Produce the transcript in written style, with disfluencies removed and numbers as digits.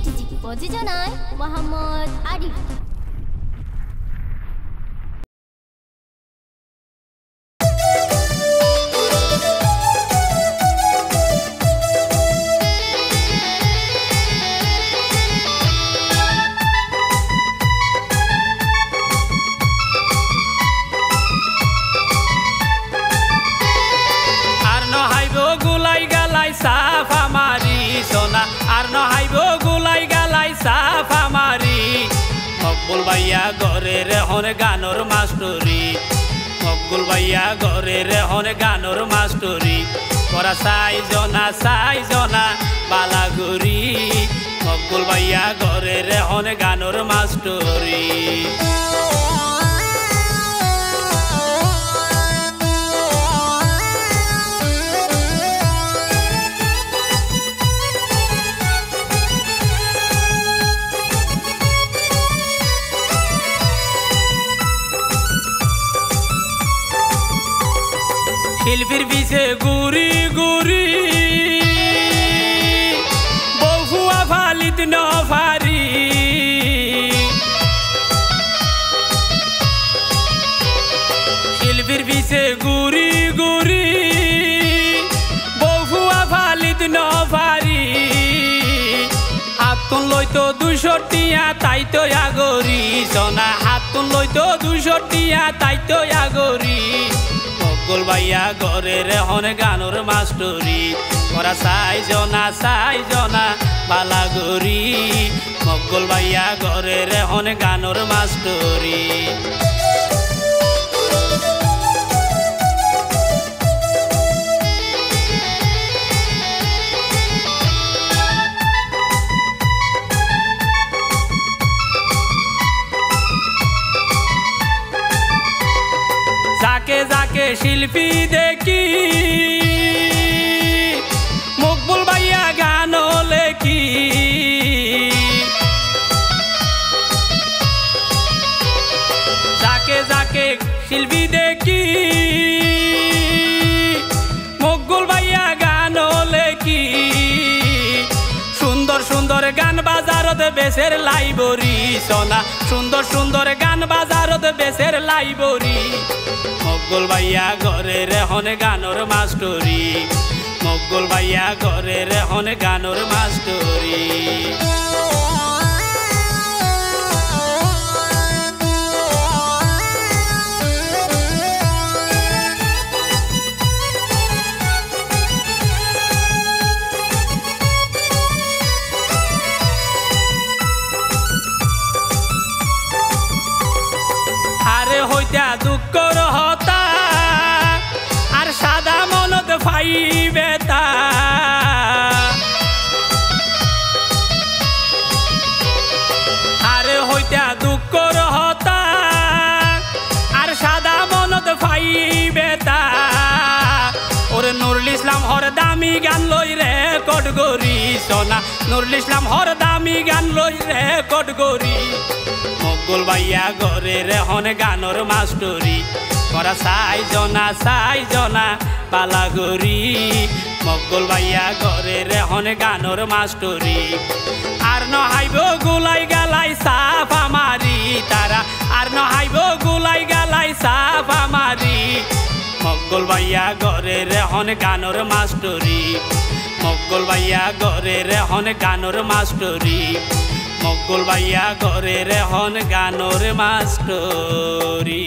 চিঠি প্রযোজনায় মোহাম্মদ আরিফ। মকবুল ভাইয়া ঘরের হন গানোর মাস্টরি, মকবুল ভাইয়া ঘরের হন গানোর মাস্টরি, করা সাই জনা বালাগুড়ি, মকবুল ভাইয়া ঘরের হন গানোর মাস্টরি। শিল্পীর পিছে গুরি গুরি বহুয়া ফালিত নফারি, শিল্পীর পিছে গুরি গুরি বহুয়া ফালিত নফারি, হাতুন লইতো 200 টিয়া তাইতো আগরি সোনা, হাতুন লইতো 200 টিয়া তাইতো আগরি, মকবুল ভাইয়া ঘরের হন গানোর মাস্টরি, করা সাই জনা বালাগুড়ি, মকবুল ভাইয়া ঘরের হন গানোর মাস্টরি। যাকে যাকে শিল্পী দেখি মকবুল ভাইয়া গান লেখি, যাকে যাকে শিল্পী দেখি মকবুল ভাইয়া গান লেখি, সুন্দর সুন্দর গান বাজারত বেসের লাইব্রেরি সোনা, সুন্দর সুন্দর গান বাজারত বেসের লাইব্রেরি, মকবুল ভাইয়া ঘরের হন গানোর মাস্টরি, মকবুল ভাইয়া ঘরের হন গানোর মাস্টরি। আরে হইতা দুঃখর হতা আর সাদা মনত ফাইবে তা, আরে হইতা দুঃখর হতা আর সাদা মনত ফাইবে তা, ওরে নুরুল ইসলাম হর দামি গান লই রেকর্ড গরি সোনা, নুরুল ইসলাম হর দামি গান লই রেকর্ড গরি, মকবুল ভাইয়া ঘরের হন গানোর মাস্টরি, করা সাই জনা বালাগুড়ি, মকবুল ভাইয়া ঘরের হন গানোর মাস্টরি, আর নহাইব গুলাই গালাই সাফ আমারি তারা, আর নহাইব গুলাই গালাই সাফ আমারি, মকবুল ভাইয়া ঘরের হন গানোর মাস্টরি, মকবুল ভাইয়া ঘরের হন গানোর মাস্টরি, মকবুল ভাইয়া ঘরের হন গানোর মাস্টরি।